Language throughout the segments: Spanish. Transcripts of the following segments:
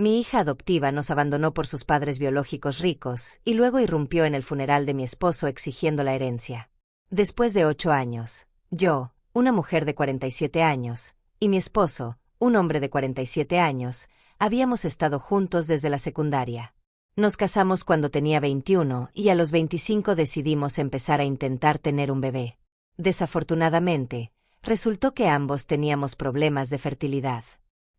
Mi hija adoptiva nos abandonó por sus padres biológicos ricos y luego irrumpió en el funeral de mi esposo exigiendo la herencia. Después de 8 años, yo, una mujer de 47 años, y mi esposo, un hombre de 47 años, habíamos estado juntos desde la secundaria. Nos casamos cuando tenía 21 y a los 25 decidimos empezar a intentar tener un bebé. Desafortunadamente, resultó que ambos teníamos problemas de fertilidad.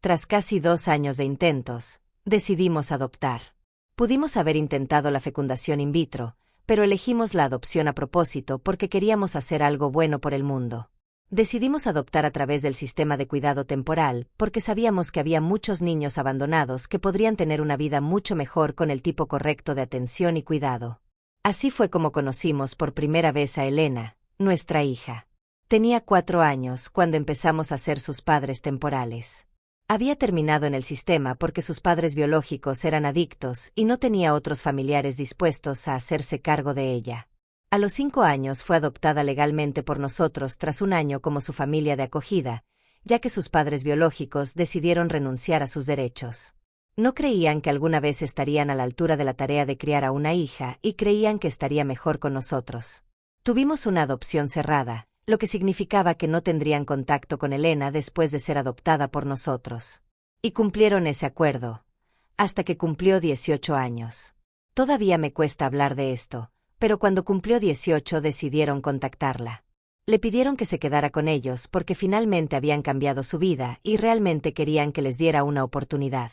Tras casi 2 años de intentos, decidimos adoptar. Pudimos haber intentado la fecundación in vitro, pero elegimos la adopción a propósito porque queríamos hacer algo bueno por el mundo. Decidimos adoptar a través del sistema de cuidado temporal porque sabíamos que había muchos niños abandonados que podrían tener una vida mucho mejor con el tipo correcto de atención y cuidado. Así fue como conocimos por primera vez a Elena, nuestra hija. Tenía 4 años cuando empezamos a ser sus padres temporales. Había terminado en el sistema porque sus padres biológicos eran adictos y no tenía otros familiares dispuestos a hacerse cargo de ella. A los 5 años fue adoptada legalmente por nosotros tras un año como su familia de acogida, ya que sus padres biológicos decidieron renunciar a sus derechos. No creían que alguna vez estarían a la altura de la tarea de criar a una hija y creían que estaría mejor con nosotros. Tuvimos una adopción cerrada, lo que significaba que no tendrían contacto con Elena después de ser adoptada por nosotros. Y cumplieron ese acuerdo, hasta que cumplió 18 años. Todavía me cuesta hablar de esto, pero cuando cumplió 18 decidieron contactarla. Le pidieron que se quedara con ellos porque finalmente habían cambiado su vida y realmente querían que les diera una oportunidad.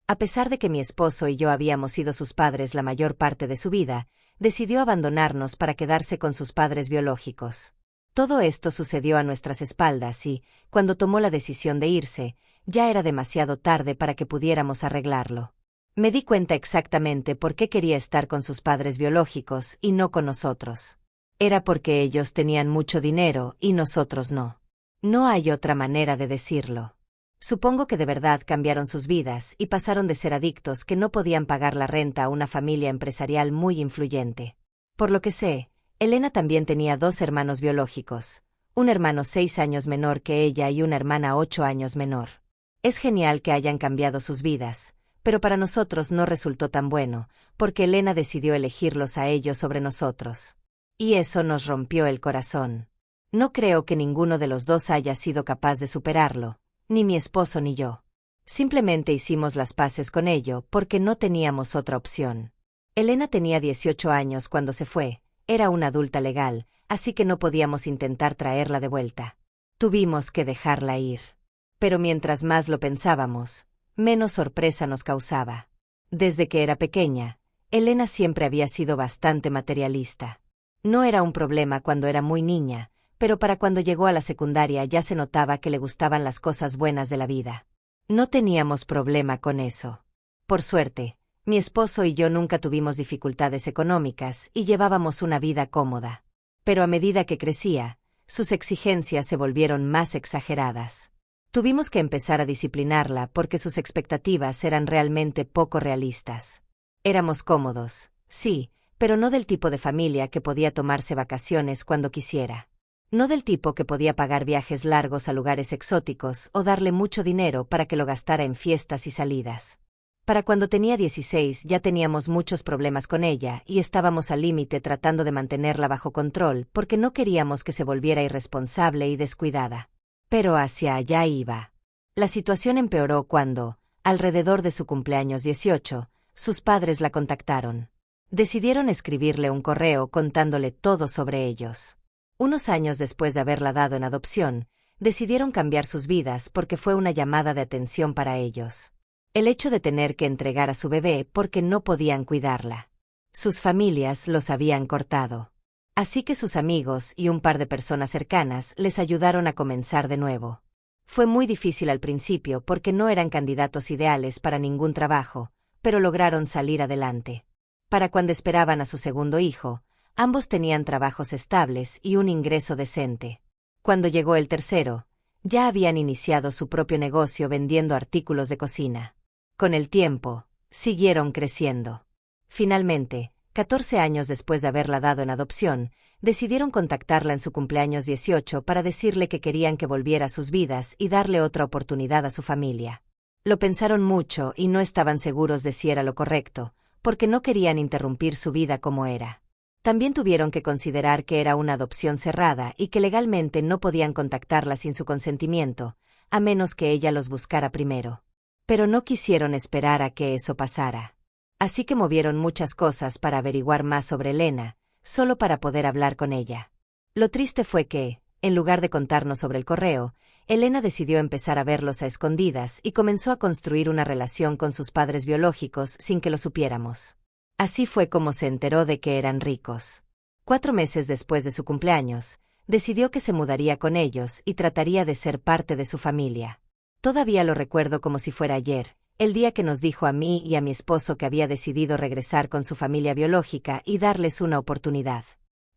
A pesar de que mi esposo y yo habíamos sido sus padres la mayor parte de su vida, decidió abandonarnos para quedarse con sus padres biológicos. Todo esto sucedió a nuestras espaldas y, cuando tomó la decisión de irse, ya era demasiado tarde para que pudiéramos arreglarlo. Me di cuenta exactamente por qué quería estar con sus padres biológicos y no con nosotros. Era porque ellos tenían mucho dinero y nosotros no. No hay otra manera de decirlo. Supongo que de verdad cambiaron sus vidas y pasaron de ser adictos que no podían pagar la renta a una familia empresarial muy influyente. Por lo que sé, Elena también tenía 2 hermanos biológicos, un hermano 6 años menor que ella y una hermana 8 años menor. Es genial que hayan cambiado sus vidas, pero para nosotros no resultó tan bueno, porque Elena decidió elegirlos a ellos sobre nosotros. Y eso nos rompió el corazón. No creo que ninguno de los dos haya sido capaz de superarlo, ni mi esposo ni yo. Simplemente hicimos las paces con ello porque no teníamos otra opción. Elena tenía 18 años cuando se fue. Era una adulta legal, así que no podíamos intentar traerla de vuelta. Tuvimos que dejarla ir. Pero mientras más lo pensábamos, menos sorpresa nos causaba. Desde que era pequeña, Elena siempre había sido bastante materialista. No era un problema cuando era muy niña, pero para cuando llegó a la secundaria ya se notaba que le gustaban las cosas buenas de la vida. No teníamos problema con eso. Por suerte, mi esposo y yo nunca tuvimos dificultades económicas y llevábamos una vida cómoda. Pero a medida que crecía, sus exigencias se volvieron más exageradas. Tuvimos que empezar a disciplinarla porque sus expectativas eran realmente poco realistas. Éramos cómodos, sí, pero no del tipo de familia que podía tomarse vacaciones cuando quisiera. No del tipo que podía pagar viajes largos a lugares exóticos o darle mucho dinero para que lo gastara en fiestas y salidas. Para cuando tenía 16 ya teníamos muchos problemas con ella y estábamos al límite tratando de mantenerla bajo control porque no queríamos que se volviera irresponsable y descuidada. Pero hacia allá iba. La situación empeoró cuando, alrededor de su cumpleaños 18, sus padres la contactaron. Decidieron escribirle un correo contándole todo sobre ellos. Unos años después de haberla dado en adopción, decidieron cambiar sus vidas porque fue una llamada de atención para ellos. El hecho de tener que entregar a su bebé porque no podían cuidarla. Sus familias los habían cortado. Así que sus amigos y un par de personas cercanas les ayudaron a comenzar de nuevo. Fue muy difícil al principio porque no eran candidatos ideales para ningún trabajo, pero lograron salir adelante. Para cuando esperaban a su segundo hijo, ambos tenían trabajos estables y un ingreso decente. Cuando llegó el tercero, ya habían iniciado su propio negocio vendiendo artículos de cocina. Con el tiempo, siguieron creciendo. Finalmente, 14 años después de haberla dado en adopción, decidieron contactarla en su cumpleaños 18 para decirle que querían que volviera a sus vidas y darle otra oportunidad a su familia. Lo pensaron mucho y no estaban seguros de si era lo correcto, porque no querían interrumpir su vida como era. También tuvieron que considerar que era una adopción cerrada y que legalmente no podían contactarla sin su consentimiento, a menos que ella los buscara primero. Pero no quisieron esperar a que eso pasara. Así que movieron muchas cosas para averiguar más sobre Elena, solo para poder hablar con ella. Lo triste fue que, en lugar de contarnos sobre el correo, Elena decidió empezar a verlos a escondidas y comenzó a construir una relación con sus padres biológicos sin que lo supiéramos. Así fue como se enteró de que eran ricos. 4 meses después de su cumpleaños, decidió que se mudaría con ellos y trataría de ser parte de su familia. Todavía lo recuerdo como si fuera ayer, el día que nos dijo a mí y a mi esposo que había decidido regresar con su familia biológica y darles una oportunidad.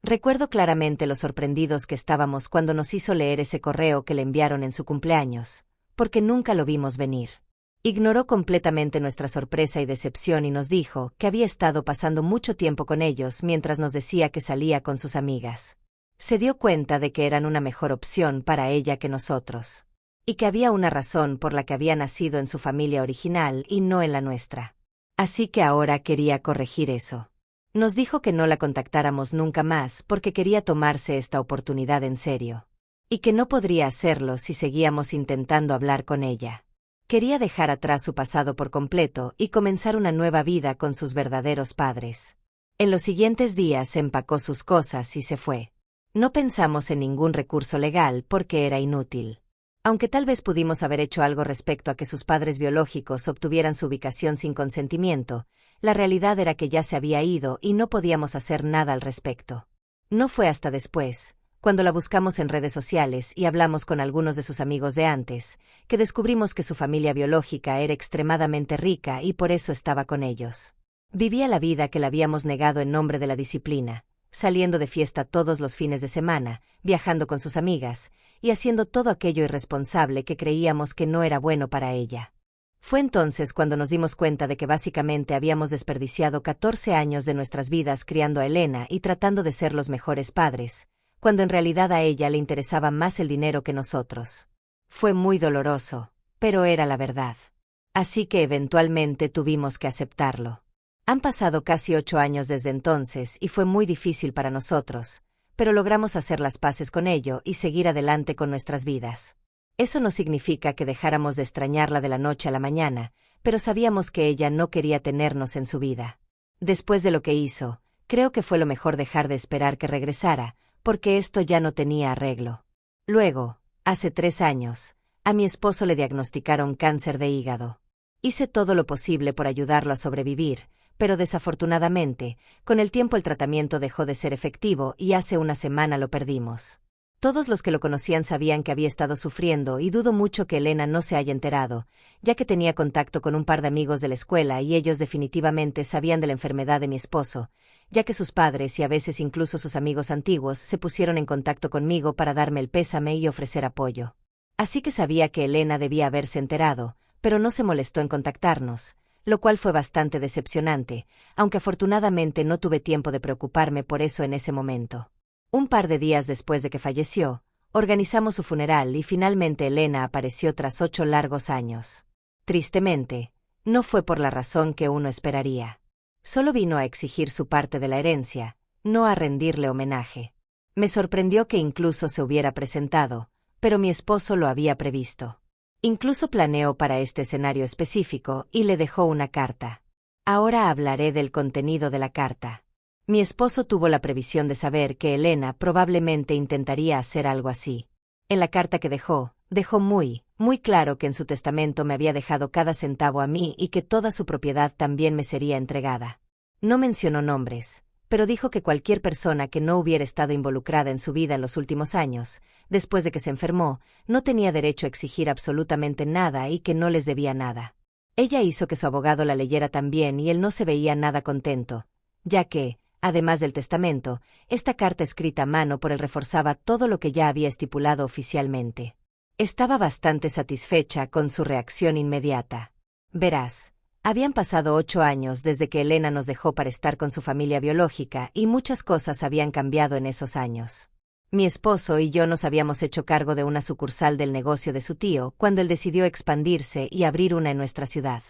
Recuerdo claramente lo sorprendidos que estábamos cuando nos hizo leer ese correo que le enviaron en su cumpleaños, porque nunca lo vimos venir. Ignoró completamente nuestra sorpresa y decepción y nos dijo que había estado pasando mucho tiempo con ellos mientras nos decía que salía con sus amigas. Se dio cuenta de que eran una mejor opción para ella que nosotros. Y que había una razón por la que había nacido en su familia original y no en la nuestra. Así que ahora quería corregir eso. Nos dijo que no la contactáramos nunca más porque quería tomarse esta oportunidad en serio. Y que no podría hacerlo si seguíamos intentando hablar con ella. Quería dejar atrás su pasado por completo y comenzar una nueva vida con sus verdaderos padres. En los siguientes días empacó sus cosas y se fue. No pensamos en ningún recurso legal porque era inútil. Aunque tal vez pudimos haber hecho algo respecto a que sus padres biológicos obtuvieran su ubicación sin consentimiento, la realidad era que ya se había ido y no podíamos hacer nada al respecto. No fue hasta después, cuando la buscamos en redes sociales y hablamos con algunos de sus amigos de antes, que descubrimos que su familia biológica era extremadamente rica y por eso estaba con ellos. Vivía la vida que le habíamos negado en nombre de la disciplina, saliendo de fiesta todos los fines de semana, viajando con sus amigas, y haciendo todo aquello irresponsable que creíamos que no era bueno para ella. Fue entonces cuando nos dimos cuenta de que básicamente habíamos desperdiciado 14 años de nuestras vidas criando a Elena y tratando de ser los mejores padres, cuando en realidad a ella le interesaba más el dinero que nosotros. Fue muy doloroso, pero era la verdad. Así que eventualmente tuvimos que aceptarlo. Han pasado casi 8 años desde entonces y fue muy difícil para nosotros, pero logramos hacer las paces con ello y seguir adelante con nuestras vidas. Eso no significa que dejáramos de extrañarla de la noche a la mañana, pero sabíamos que ella no quería tenernos en su vida. Después de lo que hizo, creo que fue lo mejor dejar de esperar que regresara, porque esto ya no tenía arreglo. Luego, hace 3 años, a mi esposo le diagnosticaron cáncer de hígado. Hice todo lo posible por ayudarlo a sobrevivir, pero desafortunadamente, con el tiempo el tratamiento dejó de ser efectivo y hace una semana lo perdimos. Todos los que lo conocían sabían que había estado sufriendo y dudo mucho que Elena no se haya enterado, ya que tenía contacto con un par de amigos de la escuela y ellos definitivamente sabían de la enfermedad de mi esposo, ya que sus padres y a veces incluso sus amigos antiguos se pusieron en contacto conmigo para darme el pésame y ofrecer apoyo. Así que sabía que Elena debía haberse enterado, pero no se molestó en contactarnos, lo cual fue bastante decepcionante, aunque afortunadamente no tuve tiempo de preocuparme por eso en ese momento. Un par de días después de que falleció, organizamos su funeral y finalmente Elena apareció tras 8 largos años. Tristemente, no fue por la razón que uno esperaría. Solo vino a exigir su parte de la herencia, no a rendirle homenaje. Me sorprendió que incluso se hubiera presentado, pero mi esposo lo había previsto. Incluso planeó para este escenario específico y le dejó una carta. Ahora hablaré del contenido de la carta. Mi esposo tuvo la previsión de saber que Elena probablemente intentaría hacer algo así. En la carta que dejó muy claro que en su testamento me había dejado cada centavo a mí y que toda su propiedad también me sería entregada. No mencionó nombres, pero dijo que cualquier persona que no hubiera estado involucrada en su vida en los últimos años, después de que se enfermó, no tenía derecho a exigir absolutamente nada y que no les debía nada. Ella hizo que su abogado la leyera también y él no se veía nada contento, ya que, además del testamento, esta carta escrita a mano por él reforzaba todo lo que ya había estipulado oficialmente. Estaba bastante satisfecha con su reacción inmediata. Verás, habían pasado 8 años desde que Elena nos dejó para estar con su familia biológica y muchas cosas habían cambiado en esos años. Mi esposo y yo nos habíamos hecho cargo de una sucursal del negocio de su tío cuando él decidió expandirse y abrir una en nuestra ciudad.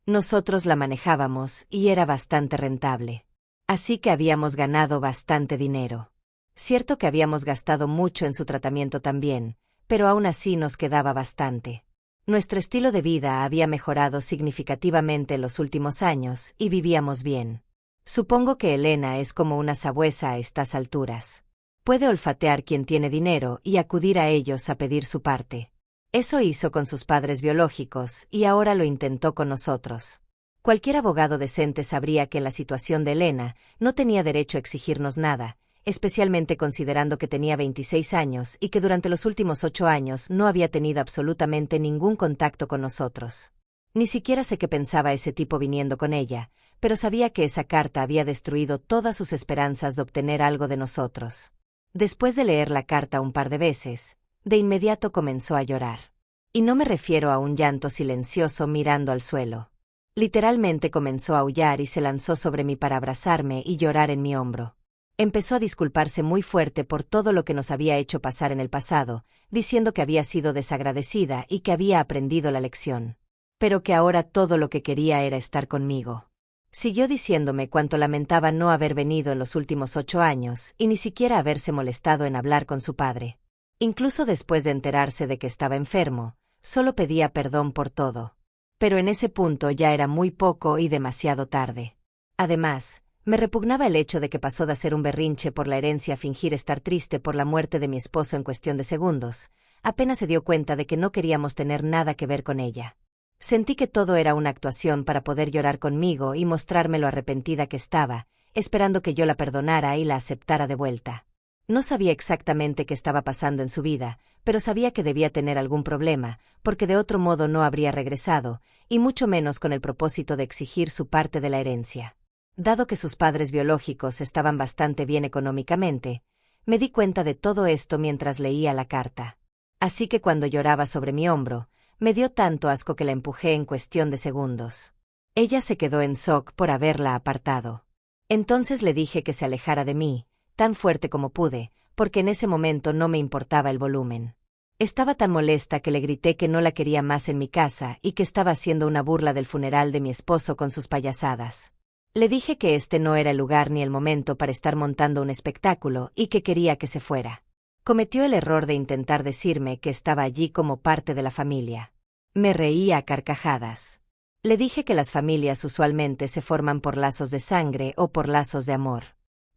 Nosotros la manejábamos y era bastante rentable. Así que habíamos ganado bastante dinero. Cierto que habíamos gastado mucho en su tratamiento también, pero aún así nos quedaba bastante. Nuestro estilo de vida había mejorado significativamente en los últimos años y vivíamos bien. Supongo que Elena es como una sabuesa a estas alturas. Puede olfatear quien tiene dinero y acudir a ellos a pedir su parte. Eso hizo con sus padres biológicos y ahora lo intentó con nosotros. Cualquier abogado decente sabría que en la situación de Elena no tenía derecho a exigirnos nada, especialmente considerando que tenía 26 años y que durante los últimos 8 años no había tenido absolutamente ningún contacto con nosotros. Ni siquiera sé qué pensaba ese tipo viniendo con ella, pero sabía que esa carta había destruido todas sus esperanzas de obtener algo de nosotros. Después de leer la carta un par de veces, de inmediato comenzó a llorar. Y no me refiero a un llanto silencioso mirando al suelo. Literalmente comenzó a aullar y se lanzó sobre mí para abrazarme y llorar en mi hombro. Empezó a disculparse muy fuerte por todo lo que nos había hecho pasar en el pasado, diciendo que había sido desagradecida y que había aprendido la lección. Pero que ahora todo lo que quería era estar conmigo. Siguió diciéndome cuánto lamentaba no haber venido en los últimos 8 años y ni siquiera haberse molestado en hablar con su padre. Incluso después de enterarse de que estaba enfermo, solo pedía perdón por todo. Pero en ese punto ya era muy poco y demasiado tarde. Además, me repugnaba el hecho de que pasó de hacer un berrinche por la herencia a fingir estar triste por la muerte de mi esposo en cuestión de segundos. Apenas se dio cuenta de que no queríamos tener nada que ver con ella. Sentí que todo era una actuación para poder llorar conmigo y mostrarme lo arrepentida que estaba, esperando que yo la perdonara y la aceptara de vuelta. No sabía exactamente qué estaba pasando en su vida, pero sabía que debía tener algún problema, porque de otro modo no habría regresado, y mucho menos con el propósito de exigir su parte de la herencia. Dado que sus padres biológicos estaban bastante bien económicamente, me di cuenta de todo esto mientras leía la carta. Así que cuando lloraba sobre mi hombro, me dio tanto asco que la empujé en cuestión de segundos. Ella se quedó en shock por haberla apartado. Entonces le dije que se alejara de mí, tan fuerte como pude, porque en ese momento no me importaba el volumen. Estaba tan molesta que le grité que no la quería más en mi casa y que estaba haciendo una burla del funeral de mi esposo con sus payasadas. Le dije que este no era el lugar ni el momento para estar montando un espectáculo y que quería que se fuera. Cometió el error de intentar decirme que estaba allí como parte de la familia. Me reía a carcajadas. Le dije que las familias usualmente se forman por lazos de sangre o por lazos de amor.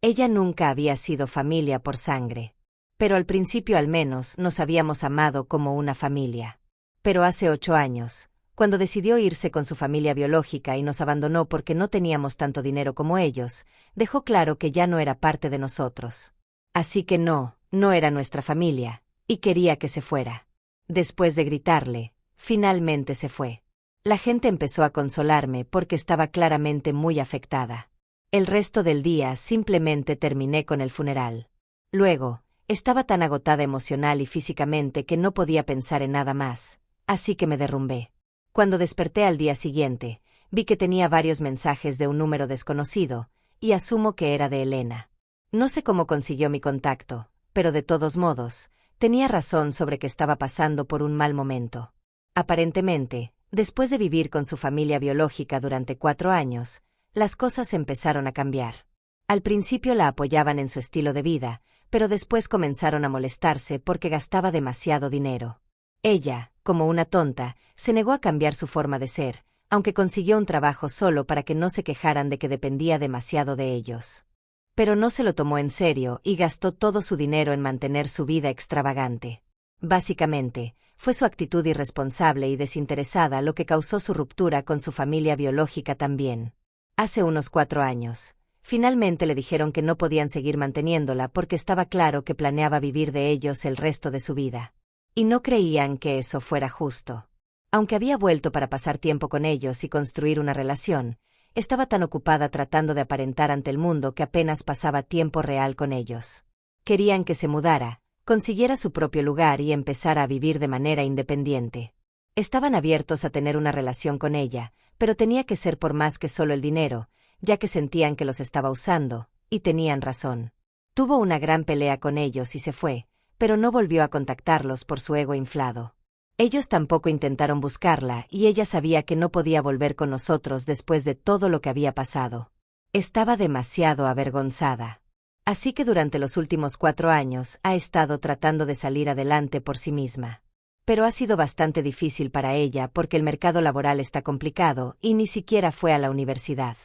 Ella nunca había sido familia por sangre. Pero al principio al menos nos habíamos amado como una familia. Pero hace 8 años, cuando decidió irse con su familia biológica y nos abandonó porque no teníamos tanto dinero como ellos, dejó claro que ya no era parte de nosotros. Así que no era nuestra familia, y quería que se fuera. Después de gritarle, finalmente se fue. La gente empezó a consolarme porque estaba claramente muy afectada. El resto del día simplemente terminé con el funeral. Luego, estaba tan agotada emocional y físicamente que no podía pensar en nada más, así que me derrumbé. Cuando desperté al día siguiente, vi que tenía varios mensajes de un número desconocido, y asumo que era de Elena. No sé cómo consiguió mi contacto, pero de todos modos, tenía razón sobre que estaba pasando por un mal momento. Aparentemente, después de vivir con su familia biológica durante 4 años, las cosas empezaron a cambiar. Al principio la apoyaban en su estilo de vida, pero después comenzaron a molestarse porque gastaba demasiado dinero. Ella, como una tonta, se negó a cambiar su forma de ser, aunque consiguió un trabajo solo para que no se quejaran de que dependía demasiado de ellos. Pero no se lo tomó en serio y gastó todo su dinero en mantener su vida extravagante. Básicamente, fue su actitud irresponsable y desinteresada lo que causó su ruptura con su familia biológica también. Hace unos 4 años, finalmente le dijeron que no podían seguir manteniéndola porque estaba claro que planeaba vivir de ellos el resto de su vida. Y no creían que eso fuera justo. Aunque había vuelto para pasar tiempo con ellos y construir una relación, estaba tan ocupada tratando de aparentar ante el mundo que apenas pasaba tiempo real con ellos. Querían que se mudara, consiguiera su propio lugar y empezara a vivir de manera independiente. Estaban abiertos a tener una relación con ella, pero tenía que ser por más que solo el dinero, ya que sentían que los estaba usando, y tenían razón. Tuvo una gran pelea con ellos y se fue, pero no volvió a contactarlos por su ego inflado. Ellos tampoco intentaron buscarla y ella sabía que no podía volver con nosotros después de todo lo que había pasado. Estaba demasiado avergonzada. Así que durante los últimos 4 años ha estado tratando de salir adelante por sí misma. Pero ha sido bastante difícil para ella porque el mercado laboral está complicado y ni siquiera fue a la universidad.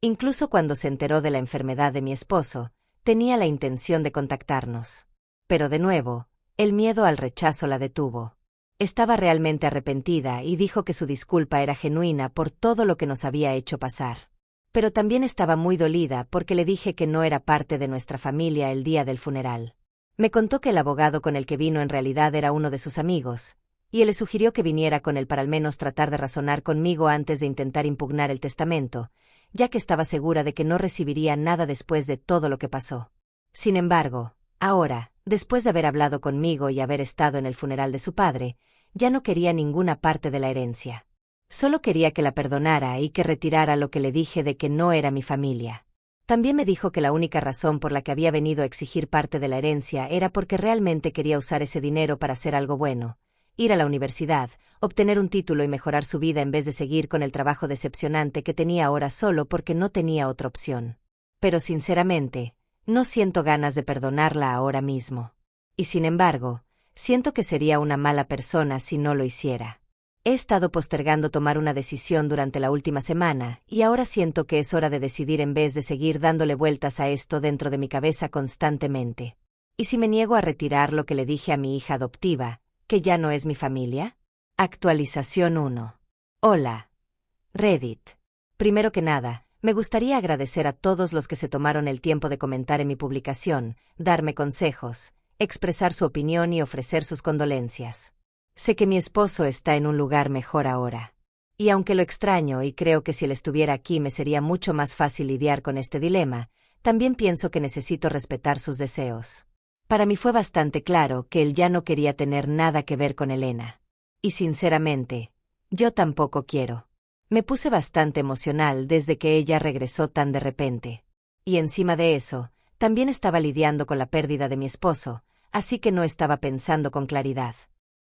Incluso cuando se enteró de la enfermedad de mi esposo, tenía la intención de contactarnos. Pero de nuevo, el miedo al rechazo la detuvo. Estaba realmente arrepentida y dijo que su disculpa era genuina por todo lo que nos había hecho pasar. Pero también estaba muy dolida porque le dije que no era parte de nuestra familia el día del funeral. Me contó que el abogado con el que vino en realidad era uno de sus amigos, y él le sugirió que viniera con él para al menos tratar de razonar conmigo antes de intentar impugnar el testamento, ya que estaba segura de que no recibiría nada después de todo lo que pasó. Sin embargo, ahora, después de haber hablado conmigo y haber estado en el funeral de su padre, ya no quería ninguna parte de la herencia. Solo quería que la perdonara y que retirara lo que le dije de que no era mi familia. También me dijo que la única razón por la que había venido a exigir parte de la herencia era porque realmente quería usar ese dinero para hacer algo bueno, ir a la universidad, obtener un título y mejorar su vida en vez de seguir con el trabajo decepcionante que tenía ahora solo porque no tenía otra opción. Pero sinceramente, no siento ganas de perdonarla ahora mismo. Y sin embargo, siento que sería una mala persona si no lo hiciera. He estado postergando tomar una decisión durante la última semana y ahora siento que es hora de decidir en vez de seguir dándole vueltas a esto dentro de mi cabeza constantemente. ¿Y si me niego a retirar lo que le dije a mi hija adoptiva, que ya no es mi familia? Actualización 1. Hola. Reddit. Primero que nada, me gustaría agradecer a todos los que se tomaron el tiempo de comentar en mi publicación, darme consejos, expresar su opinión y ofrecer sus condolencias. Sé que mi esposo está en un lugar mejor ahora. Y aunque lo extraño y creo que si él estuviera aquí me sería mucho más fácil lidiar con este dilema, también pienso que necesito respetar sus deseos. Para mí fue bastante claro que él ya no quería tener nada que ver con Elena. Y sinceramente, yo tampoco quiero. Me puse bastante emocional desde que ella regresó tan de repente. Y encima de eso, también estaba lidiando con la pérdida de mi esposo, así que no estaba pensando con claridad.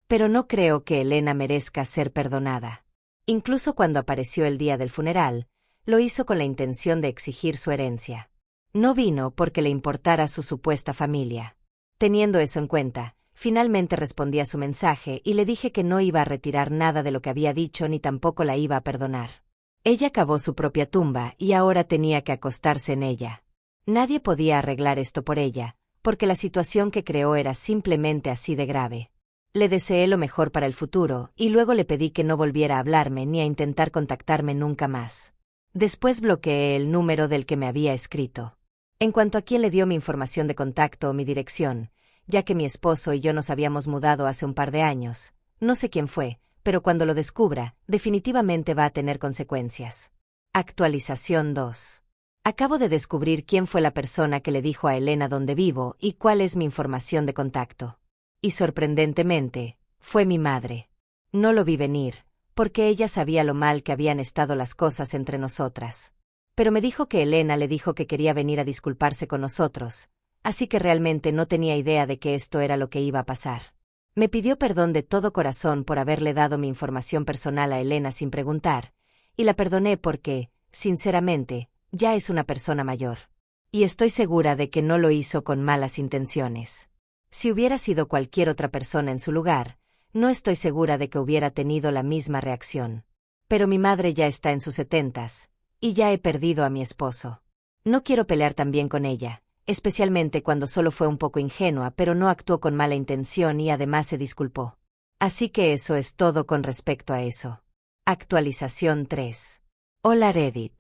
Pero no creo que Elena merezca ser perdonada. Incluso cuando apareció el día del funeral, lo hizo con la intención de exigir su herencia. No vino porque le importara su supuesta familia. Teniendo eso en cuenta, finalmente respondí a su mensaje y le dije que no iba a retirar nada de lo que había dicho ni tampoco la iba a perdonar. Ella cavó su propia tumba y ahora tenía que acostarse en ella. Nadie podía arreglar esto por ella, porque la situación que creó era simplemente así de grave. Le deseé lo mejor para el futuro y luego le pedí que no volviera a hablarme ni a intentar contactarme nunca más. Después bloqueé el número del que me había escrito. En cuanto a quién le dio mi información de contacto o mi dirección, ya que mi esposo y yo nos habíamos mudado hace un par de años, no sé quién fue, pero cuando lo descubra, definitivamente va a tener consecuencias. Actualización 2. Acabo de descubrir quién fue la persona que le dijo a Elena dónde vivo y cuál es mi información de contacto. Y sorprendentemente, fue mi madre. No lo vi venir, porque ella sabía lo mal que habían estado las cosas entre nosotras. Pero me dijo que Elena le dijo que quería venir a disculparse con nosotros, así que realmente no tenía idea de que esto era lo que iba a pasar. Me pidió perdón de todo corazón por haberle dado mi información personal a Elena sin preguntar, y la perdoné porque, sinceramente, ya es una persona mayor. Y estoy segura de que no lo hizo con malas intenciones. Si hubiera sido cualquier otra persona en su lugar, no estoy segura de que hubiera tenido la misma reacción. Pero mi madre ya está en sus 70s, y ya he perdido a mi esposo. No quiero pelear también con ella, especialmente cuando solo fue un poco ingenua pero no actuó con mala intención y además se disculpó. Así que eso es todo con respecto a eso. Actualización 3. Hola Reddit.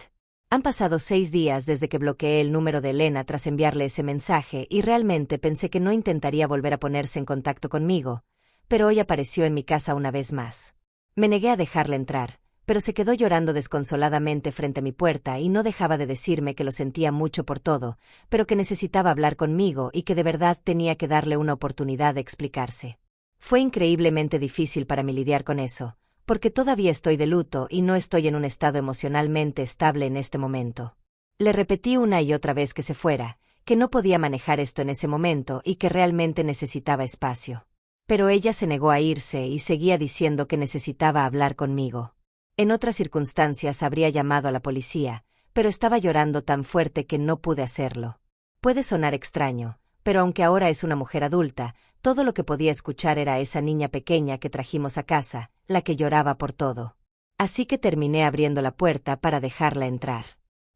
Han pasado 6 días desde que bloqueé el número de Elena tras enviarle ese mensaje y realmente pensé que no intentaría volver a ponerse en contacto conmigo, pero hoy apareció en mi casa una vez más. Me negué a dejarle entrar, pero se quedó llorando desconsoladamente frente a mi puerta y no dejaba de decirme que lo sentía mucho por todo, pero que necesitaba hablar conmigo y que de verdad tenía que darle una oportunidad de explicarse. Fue increíblemente difícil para mí lidiar con eso, porque todavía estoy de luto y no estoy en un estado emocionalmente estable en este momento. Le repetí una y otra vez que se fuera, que no podía manejar esto en ese momento y que realmente necesitaba espacio. Pero ella se negó a irse y seguía diciendo que necesitaba hablar conmigo. En otras circunstancias habría llamado a la policía, pero estaba llorando tan fuerte que no pude hacerlo. Puede sonar extraño, pero aunque ahora es una mujer adulta, todo lo que podía escuchar era esa niña pequeña que trajimos a casa, la que lloraba por todo. Así que terminé abriendo la puerta para dejarla entrar.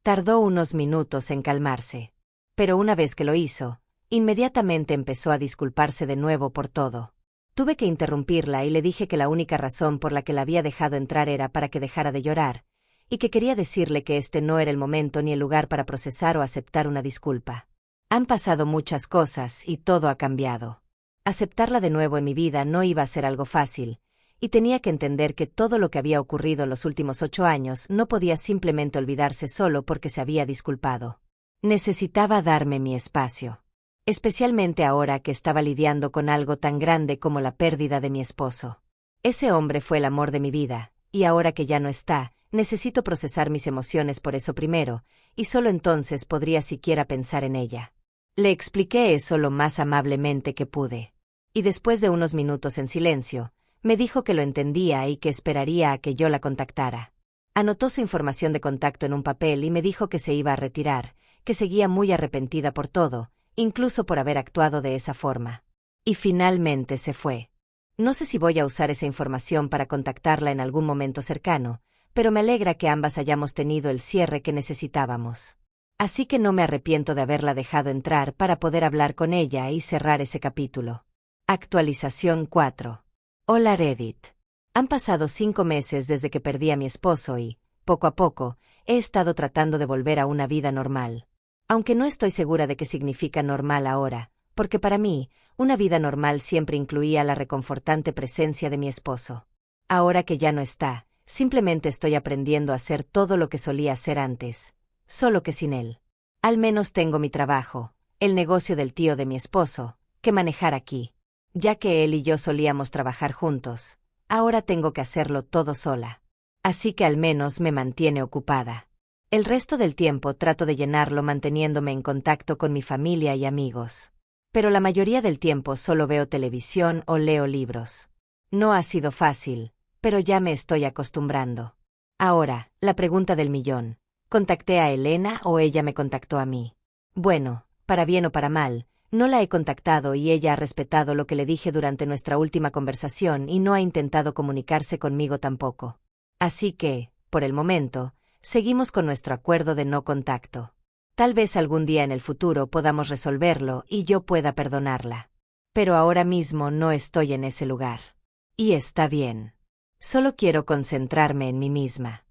Tardó unos minutos en calmarse. Pero una vez que lo hizo, inmediatamente empezó a disculparse de nuevo por todo. Tuve que interrumpirla y le dije que la única razón por la que la había dejado entrar era para que dejara de llorar, y que quería decirle que este no era el momento ni el lugar para procesar o aceptar una disculpa. Han pasado muchas cosas y todo ha cambiado. Aceptarla de nuevo en mi vida no iba a ser algo fácil, y tenía que entender que todo lo que había ocurrido en los últimos 8 años no podía simplemente olvidarse solo porque se había disculpado. Necesitaba darme mi espacio. Especialmente ahora que estaba lidiando con algo tan grande como la pérdida de mi esposo. Ese hombre fue el amor de mi vida, y ahora que ya no está, necesito procesar mis emociones por eso primero, y solo entonces podría siquiera pensar en ella. Le expliqué eso lo más amablemente que pude. Y después de unos minutos en silencio, me dijo que lo entendía y que esperaría a que yo la contactara. Anotó su información de contacto en un papel y me dijo que se iba a retirar, que seguía muy arrepentida por todo, incluso por haber actuado de esa forma. Y finalmente se fue. No sé si voy a usar esa información para contactarla en algún momento cercano, pero me alegra que ambas hayamos tenido el cierre que necesitábamos. Así que no me arrepiento de haberla dejado entrar para poder hablar con ella y cerrar ese capítulo. Actualización 4. Hola Reddit. Han pasado 5 meses desde que perdí a mi esposo y, poco a poco, he estado tratando de volver a una vida normal. Aunque no estoy segura de qué significa normal ahora, porque para mí, una vida normal siempre incluía la reconfortante presencia de mi esposo. Ahora que ya no está, simplemente estoy aprendiendo a hacer todo lo que solía hacer antes, solo que sin él. Al menos tengo mi trabajo, el negocio del tío de mi esposo, que manejar aquí. Ya que él y yo solíamos trabajar juntos, ahora tengo que hacerlo todo sola. Así que al menos me mantiene ocupada. El resto del tiempo trato de llenarlo manteniéndome en contacto con mi familia y amigos. Pero la mayoría del tiempo solo veo televisión o leo libros. No ha sido fácil, pero ya me estoy acostumbrando. Ahora, la pregunta del millón. ¿Contacté a Elena o ella me contactó a mí? Bueno, para bien o para mal, no la he contactado y ella ha respetado lo que le dije durante nuestra última conversación y no ha intentado comunicarse conmigo tampoco. Así que, por el momento, seguimos con nuestro acuerdo de no contacto. Tal vez algún día en el futuro podamos resolverlo y yo pueda perdonarla. Pero ahora mismo no estoy en ese lugar. Y está bien. Solo quiero concentrarme en mí misma.